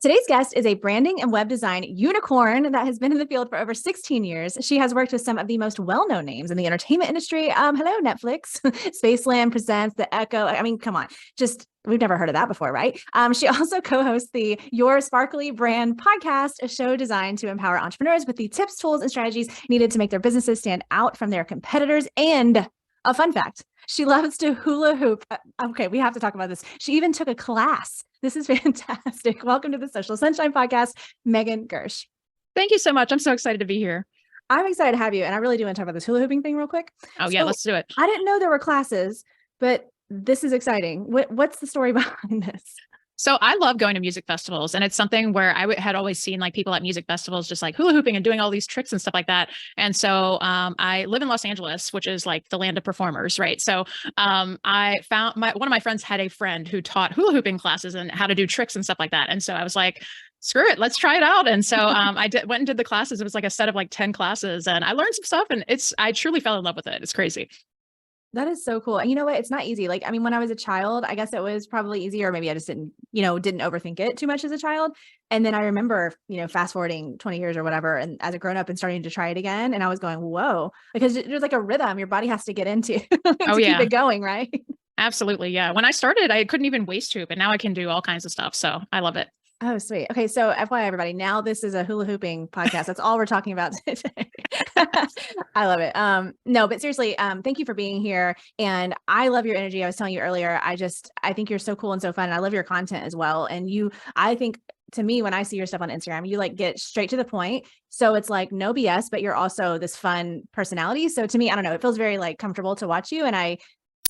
Today's guest is a branding and web design unicorn that has been in the field for over 16 years. She has worked with some of the most well-known names in the entertainment industry. Hello, Netflix, Spaceland Presents, The Echo. I mean, come on, just we've never heard of that before, right? She also co-hosts the Your Sparkly Brand podcast, a show designed to empower entrepreneurs with the tips, tools, and strategies needed to make their businesses stand out from their competitors. And a fun fact, she loves to hula hoop. Okay, we have to talk about this. She even took a class. This is fantastic. Welcome to the Social Sunshine Podcast, Megan Gersch. Thank you so much. I'm so excited to be here. I'm excited to have you. And I really do want to talk about this hula hooping thing real quick. Oh, yeah, let's do it. I didn't know there were classes, but this is exciting. What's the story behind this? So I love going to music festivals, and it's something where I had always seen like people at music festivals just like hula hooping and doing all these tricks and stuff like that. And so I live in Los Angeles, which is like the land of performers, right? So I found one of my friends had a friend who taught hula hooping classes and how to do tricks and stuff like that. And so I was like, screw it, let's try it out. And so went and did the classes. It was like a set of like 10 classes, and I learned some stuff, and I truly fell in love with it. It's crazy. That is so cool. And you know what? It's not easy. Like, I mean, when I was a child, I guess it was probably easier. Maybe I just didn't overthink it too much as a child. And then I remember, fast forwarding 20 years or whatever, and as a grown up and starting to try it again. And I was going, whoa, because there's like a rhythm your body has to get into to keep it going, right? Absolutely. Yeah. When I started, I couldn't even waist hoop, and now I can do all kinds of stuff. So I love it. Oh, sweet. Okay. So FYI, everybody, now this is a hula hooping podcast. That's all we're talking about today. I love it. No, but seriously, thank you for being here. And I love your energy. I was telling you earlier, I think you're so cool and so fun. And I love your content as well. And I think to me, when I see your stuff on Instagram, you like get straight to the point. So it's like no BS, but you're also this fun personality. So to me, I don't know, it feels very like comfortable to watch you. And I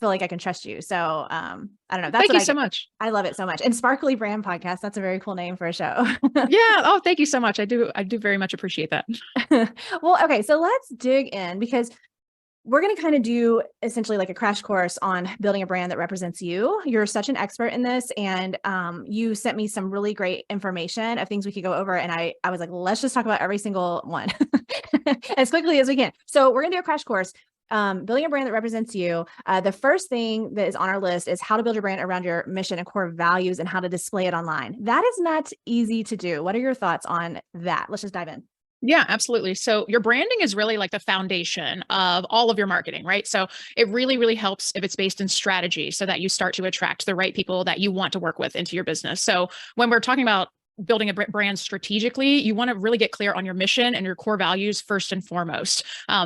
feel like I can trust you. So I don't know. Thank you so much. I love it so much. And Sparkly Brand Podcast, that's a very cool name for a show. Yeah. Oh, thank you so much. I do very much appreciate that. Well, okay. So let's dig in, because we're going to kind of do essentially like a crash course on building a brand that represents you. You're such an expert in this. And you sent me some really great information of things we could go over. And I was like, let's just talk about every single one as quickly as we can. So we're going to do a crash course. Building a brand that represents you. The first thing that is on our list is how to build your brand around your mission and core values and how to display it online. That is not easy to do. What are your thoughts on that? Let's just dive in. Yeah, absolutely. So your branding is really like the foundation of all of your marketing, right? So it really, really helps if it's based in strategy so that you start to attract the right people that you want to work with into your business. So when we're talking about building a brand strategically, you want to really get clear on your mission and your core values first and foremost.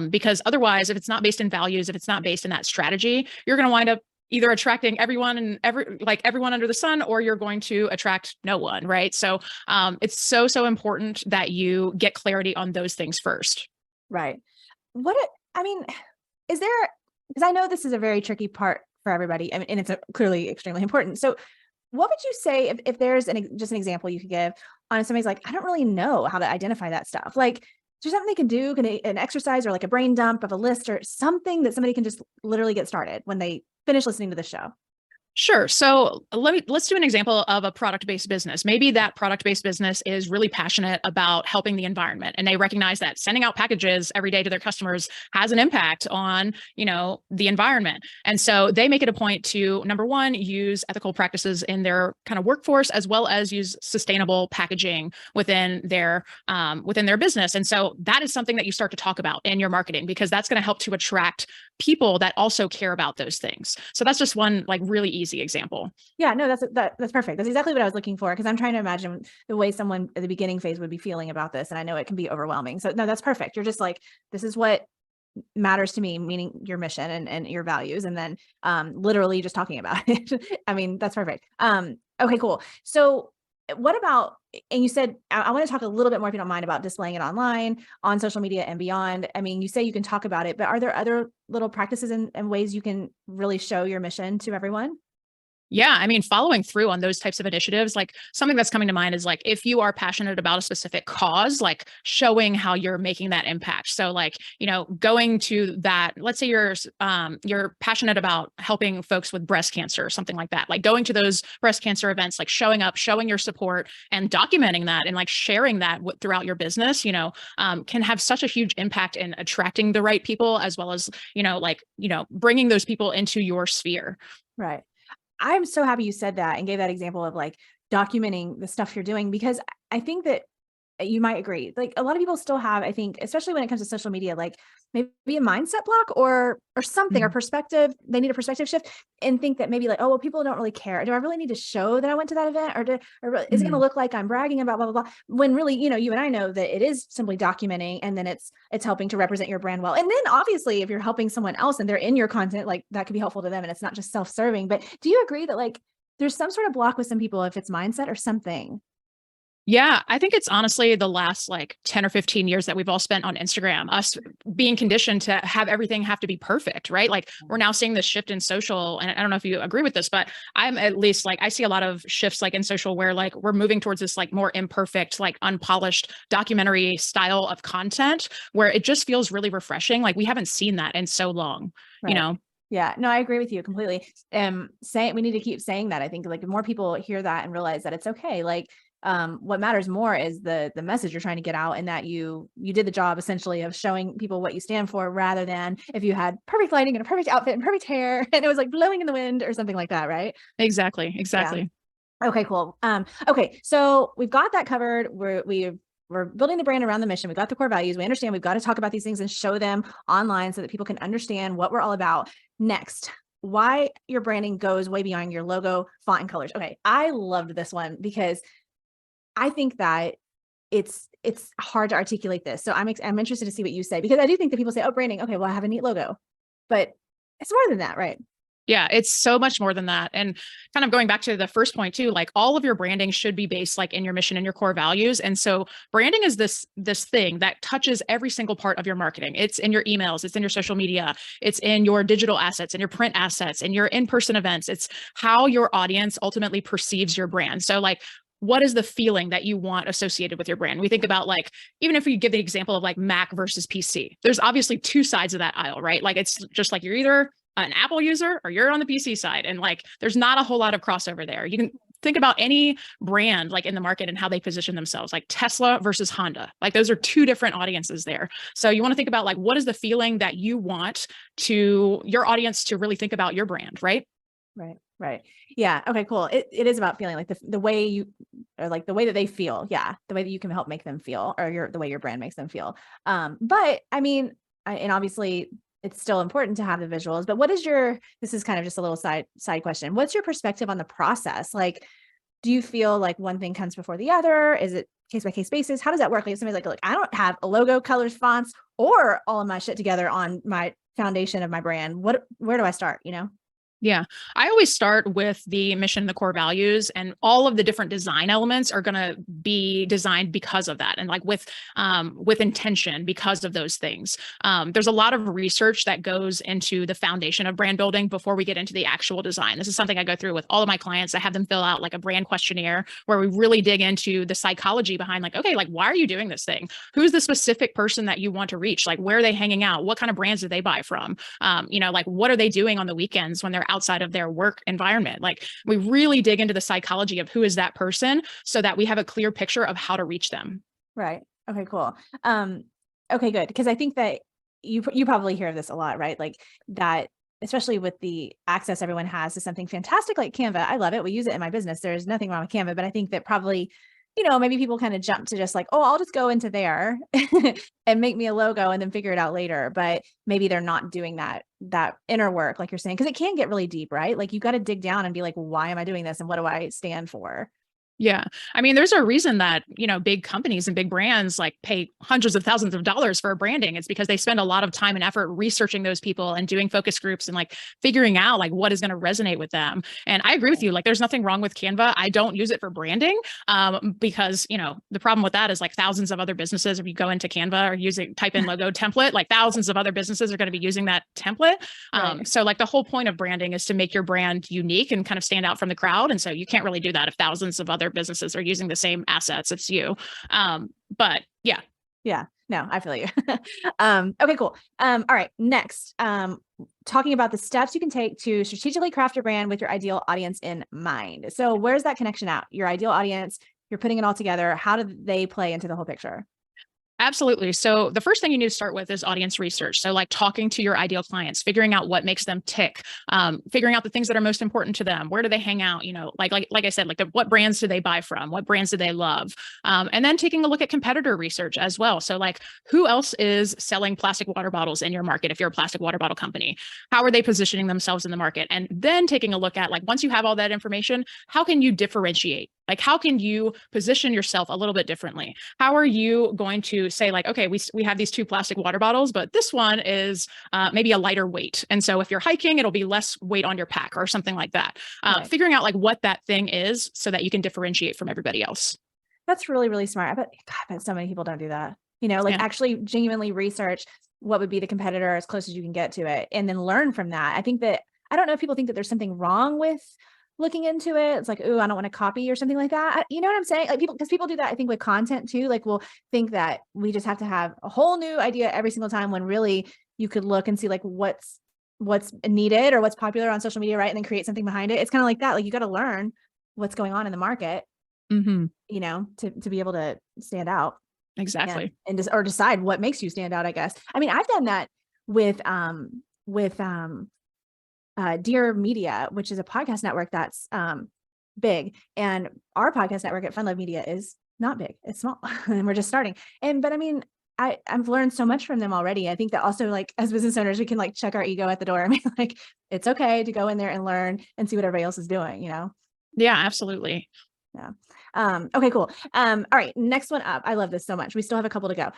Because otherwise, if it's not based in values, if it's not based in that strategy, you're going to wind up either attracting everyone everyone under the sun, or you're going to attract no one, right? So it's so important that you get clarity on those things first. Right. Is there, because I know this is a very tricky part for everybody, and it's clearly extremely important. So what would you say if there's just an example you could give on somebody's like, I don't really know how to identify that stuff. Like, there's something they can do, an exercise or like a brain dump of a list or something that somebody can just literally get started when they finish listening to the show? Sure. So let's do an example of a product-based business. Maybe that product-based business is really passionate about helping the environment, and they recognize that sending out packages every day to their customers has an impact on, the environment. And so they make it a point to, number one, use ethical practices in their kind of workforce, as well as use sustainable packaging within their business. And so that is something that you start to talk about in your marketing, because that's going to help to attract people that also care about those things. So that's just one like really easy example. Yeah, no, that's perfect. That's exactly what I was looking for, because I'm trying to imagine the way someone at the beginning phase would be feeling about this. And I know it can be overwhelming. So no, that's perfect. You're just like, this is what matters to me, meaning your mission and your values. And then literally just talking about it. I mean, that's perfect. Okay, cool. So what about, and you said, I want to talk a little bit more, if you don't mind, about displaying it online, on social media and beyond. I mean, you say you can talk about it, but are there other little practices and ways you can really show your mission to everyone? Yeah. I mean, following through on those types of initiatives, like something that's coming to mind is like, if you are passionate about a specific cause, like showing how you're making that impact. So like, going to that, let's say you're passionate about helping folks with breast cancer or something like that, like going to those breast cancer events, like showing up, showing your support and documenting that, and like sharing that throughout your business, can have such a huge impact in attracting the right people, as well as, bringing those people into your sphere. Right. I'm so happy you said that and gave that example of like documenting the stuff you're doing, because I think that you might agree. Like a lot of people still have, I think, especially when it comes to social media, like maybe a mindset block or something, or Mhm. perspective. They need a perspective shift and think that maybe like, oh, well, people don't really care. Do I really need to show that I went to that event, or is it going to Mhm. look like I'm bragging about blah, blah, blah? When really, you and I know that it is simply documenting, and then it's helping to represent your brand well. And then obviously if you're helping someone else and they're in your content, like that could be helpful to them and it's not just self-serving. But do you agree that like there's some sort of block with some people if it's mindset or something? Yeah, I think it's honestly the last like 10 or 15 years that we've all spent on Instagram, us being conditioned to have everything have to be perfect, right? Like we're now seeing this shift in social. And I don't know if you agree with this, but I'm at least like, I see a lot of shifts like in social where like we're moving towards this like more imperfect, like unpolished documentary style of content where it just feels really refreshing. Like we haven't seen that in so long, you Right. know? Yeah, no, I agree with you completely. Saying we need to keep saying that. I think like the more people hear that and realize that it's okay, like what matters more is the message you're trying to get out, and that you did the job essentially of showing people what you stand for, rather than if you had perfect lighting and a perfect outfit and perfect hair and it was like blowing in the wind or something like that, right? Exactly. Yeah. Exactly. Okay, cool. Okay, so we've got that covered. We're building the brand around the mission. We got the core values. We understand we've got to talk about these things and show them online so that people can understand what we're all about. Next, why your branding goes way beyond your logo, font, and colors. Okay, I loved this one because I think that it's hard to articulate this. So I'm interested to see what you say, because I do think that people say, "Oh, branding. Okay, well, I have a neat logo," but it's more than that, right? Yeah, it's so much more than that. And kind of going back to the first point too, like all of your branding should be based like in your mission and your core values. And so branding is this thing that touches every single part of your marketing. It's in your emails, it's in your social media, it's in your digital assets and your print assets and your in-person events. It's how your audience ultimately perceives your brand. So like what is the feeling that you want associated with your brand? We think about like, even if we give the example of like Mac versus PC, there's obviously two sides of that aisle, right? Like it's just like you're either an Apple user or you're on the PC side. And like, there's not a whole lot of crossover there. You can think about any brand like in the market and how they position themselves, like Tesla versus Honda. Like those are two different audiences there. So you want to think about like, what is the feeling that you want to your audience to really think about your brand, right? Right. Right. Yeah. Okay, cool. It is about feeling like the way you, or like the way that they feel. Yeah. The way that you can help make them feel, or the way your brand makes them feel. But I mean, and obviously it's still important to have the visuals, but this is kind of just a little side question. What's your perspective on the process? Like, do you feel like one thing comes before the other? Is it case by case basis? How does that work? Like if somebody's like, look, I don't have a logo, colors, fonts, or all of my shit together on my foundation of my brand. Where do I start? Yeah. I always start with the mission, the core values, and all of the different design elements are going to be designed because of that. And like with intention because of those things. There's a lot of research that goes into the foundation of brand building before we get into the actual design. This is something I go through with all of my clients. I have them fill out like a brand questionnaire where we really dig into the psychology behind like, okay, like why are you doing this thing? Who's the specific person that you want to reach? Like where are they hanging out? What kind of brands do they buy from? Like what are they doing on the weekends when they're outside of their work environment? Like we really dig into the psychology of who is that person so that we have a clear picture of how to reach them. Right. Okay, cool. Um, okay, good. Because I think that you probably hear of this a lot, right? Like that, especially with the access everyone has to something fantastic like Canva. I love it. We use it in my business. There's nothing wrong with Canva, but I think that probably, maybe people kind of jump to just like, oh, I'll just go into there and make me a logo and then figure it out later. But maybe they're not doing that inner work, like you're saying, because it can get really deep, right? Like you got to dig down and be like, why am I doing this? And what do I stand for? Yeah. I mean, there's a reason that, big companies and big brands like pay hundreds of thousands of dollars for branding. It's because they spend a lot of time and effort researching those people and doing focus groups and like figuring out like what is going to resonate with them. And I agree with you. Like there's nothing wrong with Canva. I don't use it for branding because, the problem with that is like thousands of other businesses, if you go into Canva or type in logo template, like thousands of other businesses are going to be using that template. Right. So like the whole point of branding is to make your brand unique and kind of stand out from the crowd. And so you can't really do that if thousands of other businesses are using the same assets. It's you. But yeah. Yeah, no, I feel you. Okay, cool. All right, next, talking about the steps you can take to strategically craft your brand with your ideal audience in mind. So where's that connection out? Your ideal audience, you're putting it all together. How do they play into the whole picture? Absolutely. So the first thing you need to start with is audience research. So like talking to your ideal clients, figuring out what makes them tick, figuring out the things that are most important to them. Where do they hang out? You know, like I said, like what brands do they buy from? What brands do they love? And then taking a look at competitor research as well. So like who else is selling plastic water bottles in your market? If you're a plastic water bottle company, how are they positioning themselves in the market? And then taking a look at like, once you have all that information, how can you differentiate? Like, how can you position yourself a little bit differently? How are you going to say like, okay, we have these two plastic water bottles, but this one is maybe a lighter weight. And so if you're hiking, it'll be less weight on your pack or something like that. Right. Figuring out like what that thing is so that you can differentiate from everybody else. That's really, really smart. I bet so many people don't do that. You know, like Yeah. actually genuinely research what would be the competitor as close as you can get to it and then learn from that. I think that, I don't know if people think that there's something wrong with looking into it. It's like, oh, I don't want to copy or something like that. You know what I'm saying? Like because people do that, I think with content too, like we'll think that we just have to have a whole new idea every single time when really you could look and see like what's needed or what's popular on social media, right? And then create something behind it. It's kind of like that. Like you got to learn what's going on in the market, Mm-hmm. you know, to be able to stand out. Exactly. And or decide what makes you stand out, I guess. I mean, I've done that with Dear Media, which is a podcast network that's big. And our podcast network at Fun Love Media is not big. It's small and we're just starting. But I mean, I've learned so much from them already. I think that also like as business owners, we can like check our ego at the door. I mean, like it's okay to go in there and learn and see what everybody else is doing, you know? Yeah, absolutely. Yeah. Okay, cool. All right. Next one up. I love this so much. We still have a couple to go.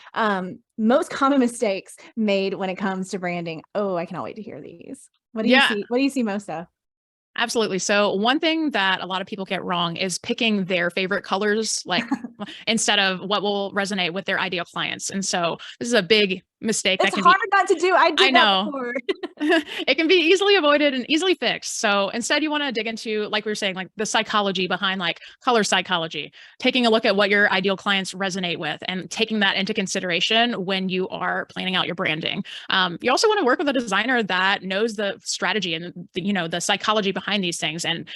Most common mistakes made when it comes to branding. Oh, I cannot wait to hear these. What do you see? What do you see most of? Absolutely. So one thing that a lot of people get wrong is picking their favorite colors, like instead of what will resonate with their ideal clients. And so this is a big mistake It's hard not to do. I did that before. It can be easily avoided and easily fixed. So instead you want to dig into, like we were saying, like the psychology behind like color psychology, taking a look at what your ideal clients resonate with and taking that into consideration when you are planning out your branding. You also want to work with a designer that knows the strategy and the psychology behind these things. And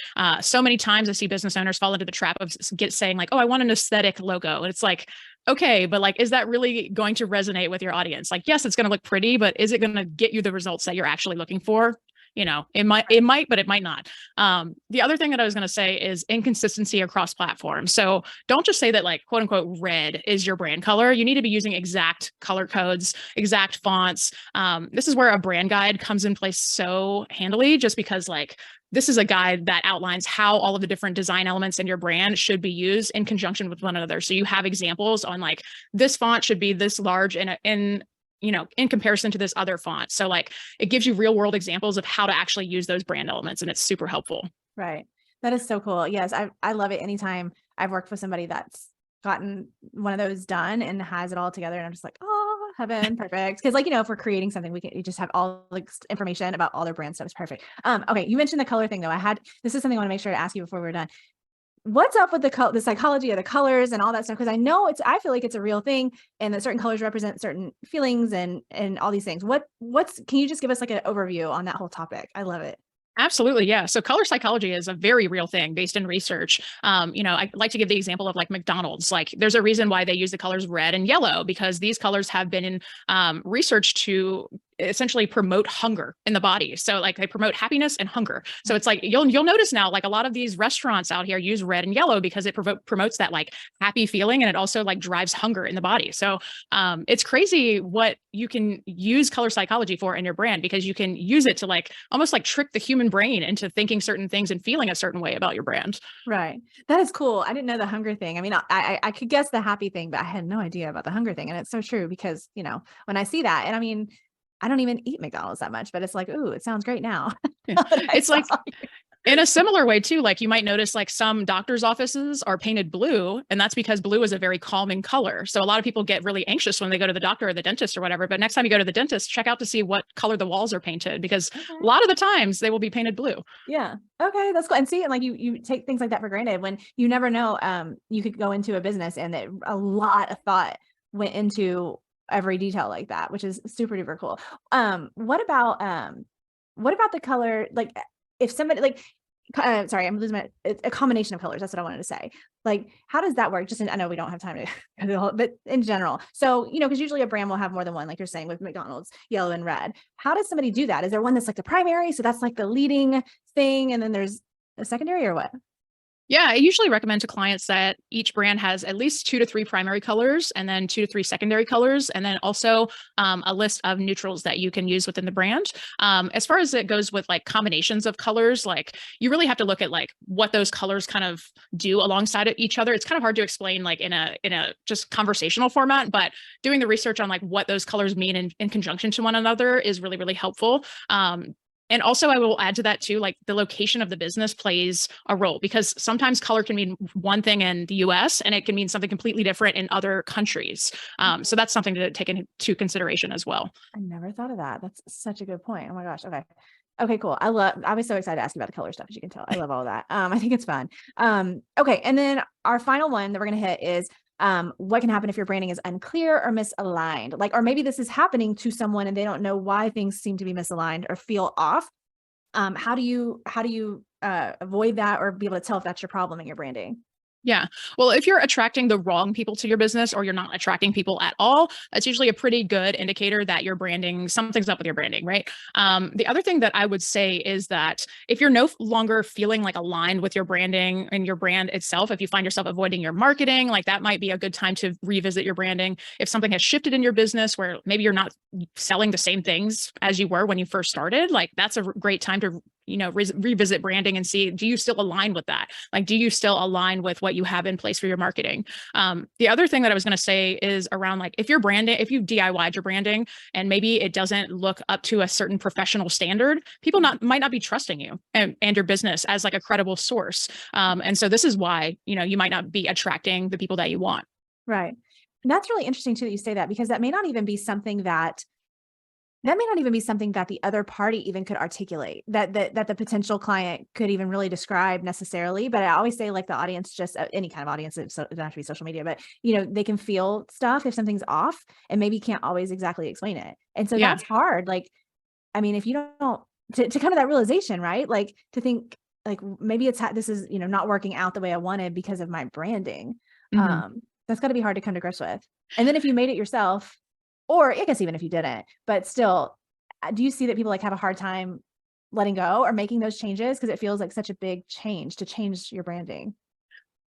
so many times I see business owners fall into the trap of saying like, oh, I want an aesthetic logo. And it's like, okay, but like, is that really going to resonate with your audience? Like, yes, it's going to look pretty, but is it going to get you the results that you're actually looking for? It might, but it might not. The other thing that I was going to say is inconsistency across platforms. So don't just say that like, quote unquote, red is your brand color. You need to be using exact color codes, exact fonts. This is where a brand guide comes in place so handily, just because like, this is a guide that outlines how all of the different design elements in your brand should be used in conjunction with one another. So you have examples on like this font should be this large in comparison to this other font. So like it gives you real world examples of how to actually use those brand elements. And it's super helpful. Right. That is so cool. Yes. I love it. Anytime I've worked with somebody that's gotten one of those done and has it all together. And I'm just like, oh, heaven, perfect. Cause like, if we're creating something, you just have all the information about all their brand stuff is perfect. Okay. You mentioned the color thing though. This is something I want to make sure to ask you before we're done. What's up with the psychology of the colors and all that stuff? Cause I know I feel like it's a real thing and that certain colors represent certain feelings and all these things. Can you just give us like an overview on that whole topic? I love it. Absolutely. Yeah. So color psychology is a very real thing based in research. I like to give the example of like McDonald's. Like there's a reason why they use the colors red and yellow, because these colors have been in research to essentially promote hunger in the body. So like they promote happiness and hunger. So it's like you'll notice now like a lot of these restaurants out here use red and yellow because it promotes that like happy feeling, and it also like drives hunger in the body. So it's crazy what you can use color psychology for in your brand, because you can use it to like almost like trick the human brain into thinking certain things and feeling a certain way about your brand. Right. That is cool. I didn't know the hunger thing. I mean, I could guess the happy thing, but I had no idea about the hunger thing. And it's so true because, when I see that, and I mean, I don't even eat McDonald's that much, but it's like, ooh, it sounds great now. Yeah. It's like in a similar way too, like you might notice like some doctor's offices are painted blue, and that's because blue is a very calming color. So a lot of people get really anxious when they go to the doctor or the dentist or whatever. But next time you go to the dentist, check out to see what color the walls are painted, because a lot of the times they will be painted blue. Yeah. Okay. That's cool. And see, and like you take things like that for granted when you never know, you could go into a business and a lot of thought went into every detail like that, which is super duper cool. What about the color? Like if somebody sorry, I'm losing my, it's a combination of colors. That's what I wanted to say. Like, how does that work? Just I know we don't have time to go through the whole, but in general. So, because usually a brand will have more than one, like you're saying with McDonald's, yellow and red. How does somebody do that? Is there one that's like the primary? So that's like the leading thing. And then there's a secondary, or what? Yeah, I usually recommend to clients that each brand has at least 2 to 3 primary colors and then 2 to 3 secondary colors, and then also a list of neutrals that you can use within the brand. As far as it goes with like combinations of colors, like you really have to look at like what those colors kind of do alongside of each other. It's kind of hard to explain like in a just conversational format, but doing the research on like what those colors mean in conjunction to one another is really, really helpful. And also, I will add to that too, like the location of the business plays a role, because sometimes color can mean one thing in the US and it can mean something completely different in other countries. So that's something to take into consideration as well. I never thought of that. That's such a good point. Oh my gosh. Okay. Okay, cool. I was so excited to ask you about the color stuff, as you can tell. I love all of that. I think it's fun. Okay. And then our final one that we're going to hit is what can happen if your branding is unclear or misaligned? Like, or maybe this is happening to someone and they don't know why things seem to be misaligned or feel off. How do you avoid that, or be able to tell if that's your problem in your branding? Yeah. Well, if you're attracting the wrong people to your business or you're not attracting people at all, that's usually a pretty good indicator that your branding, something's up with your branding, right? The other thing that I would say is that if you're no longer feeling like aligned with your branding and your brand itself, if you find yourself avoiding your marketing, like that might be a good time to revisit your branding. If something has shifted in your business where maybe you're not selling the same things as you were when you first started, like that's a great time to revisit branding and see, do you still align with that? Like, do you still align with what you have in place for your marketing? The other thing that I was going to say is around like, if you DIY'd your branding and maybe it doesn't look up to a certain professional standard, people might not be trusting you and your business as like a credible source. And so this is why, you might not be attracting the people that you want. Right. And that's really interesting too, that you say that, because that may not even be something that the other party even could articulate, that the potential client could even really describe necessarily. But I always say, like, the audience, just any kind of audience, it doesn't have to be social media, but they can feel stuff if something's off and maybe can't always exactly explain it. And so Yeah. that's hard. Like, I mean, if you don't, to come to that realization, right? Like, to think like, maybe this is, not working out the way I wanted because of my branding. Mhm. That's got to be hard to come to grips with. And then if you made it yourself, or I guess even if you didn't, but still, do you see that people like have a hard time letting go or making those changes? Because it feels like such a big change to change your branding.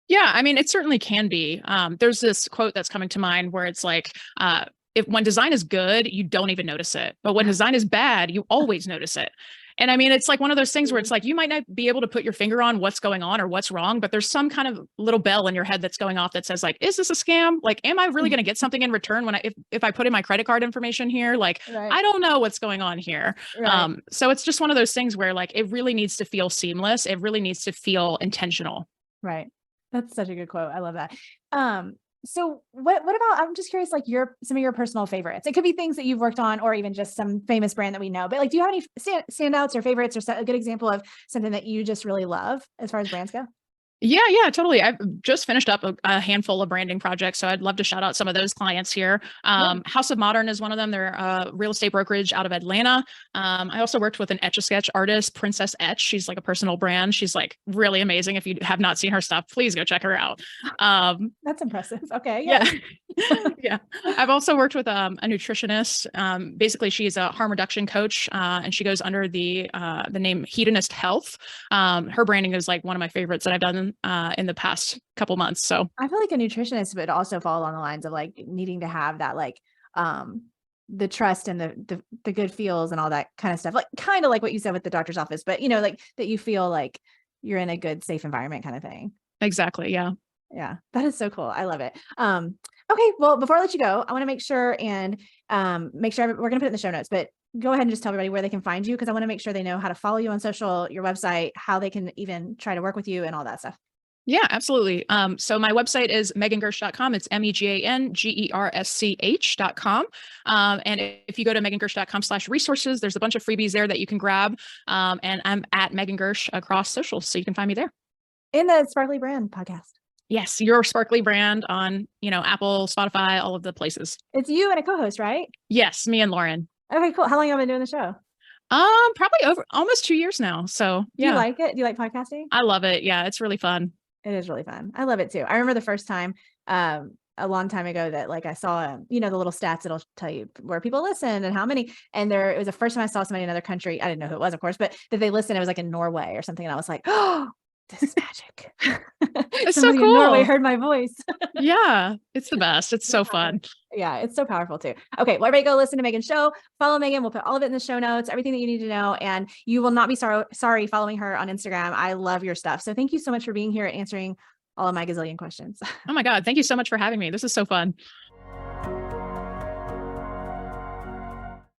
Yeah, I mean, it certainly can be. There's this quote that's coming to mind where it's like, if when design is good, you don't even notice it. But when design is bad, you always notice it. And I mean, it's like one of those things where it's like, you might not be able to put your finger on what's going on or what's wrong, but there's some kind of little bell in your head that's going off that says like, is this a scam? Like, am I really going to get something in return if I put in my credit card information here? Like, Right. I don't know what's going on here. Right. So it's just one of those things where like, it really needs to feel seamless. It really needs to feel intentional. Right. That's such a good quote. I love that. So what about, I'm just curious, like some of your personal favorites. It could be things that you've worked on or even just some famous brand that we know, but like, do you have any standouts or favorites, or a good example of something that you just really love as far as brands go? Yeah, totally. I've just finished up a handful of branding projects, so I'd love to shout out some of those clients here. Yeah. House of Modern is one of them. They're a real estate brokerage out of Atlanta. I also worked with an Etch-a-Sketch artist, Princess Etch. She's like a personal brand. She's like really amazing. If you have not seen her stuff, please go check her out. That's impressive. Okay. Yeah. Yeah. I've also worked with a nutritionist. Basically, she's a harm reduction coach, and she goes under the name Hedonist Health. Her branding is like one of my favorites that I've done in the past couple months. So I feel like a nutritionist would also fall along the lines of like needing to have that, like, the trust and the good feels and all that kind of stuff, like kind of like what you said with the doctor's office, but like that you feel like you're in a good, safe environment kind of thing. exactly. Yeah. Yeah, that is so cool. I love it. Okay, well, before I let you go, I want to make sure we're going to put it in the show notes, but go ahead and just tell everybody where they can find you, because I want to make sure they know how to follow you on social, your website, how they can even try to work with you and all that stuff. Yeah, absolutely. So my website is megangersch.com. It's megangersch.com. And if you go to megangersch.com/resources, there's a bunch of freebies there that you can grab. And I'm at Megan Gersch across socials, so you can find me there. In the Sparkly Brand podcast. Yes, your sparkly brand on, Apple, Spotify, all of the places. It's you and a co-host, right? Yes, me and Lauren. Okay, cool. How long have you been doing the show? Probably over almost 2 years now. So Do you yeah, like it? Do you like podcasting? I love it. Yeah, it's really fun. It is really fun. I love it too. I remember the first time, a long time ago that like I saw, the little stats that'll tell you where people listen and how many. And it was the first time I saw somebody in another country. I didn't know who it was, of course, but that they listened. It was like in Norway or something. And I was like, oh, this is magic. It's so Somebody in Norway cool. heard my voice. Yeah, it's the best. It's so Yeah. fun. Yeah, it's so powerful too. Okay, well, everybody go listen to Megan's show. Follow Megan. We'll put all of it in the show notes, everything that you need to know. And you will not be sorry following her on Instagram. I love your stuff. So thank you so much for being here and answering all of my gazillion questions. Oh my God. Thank you so much for having me. This is so fun.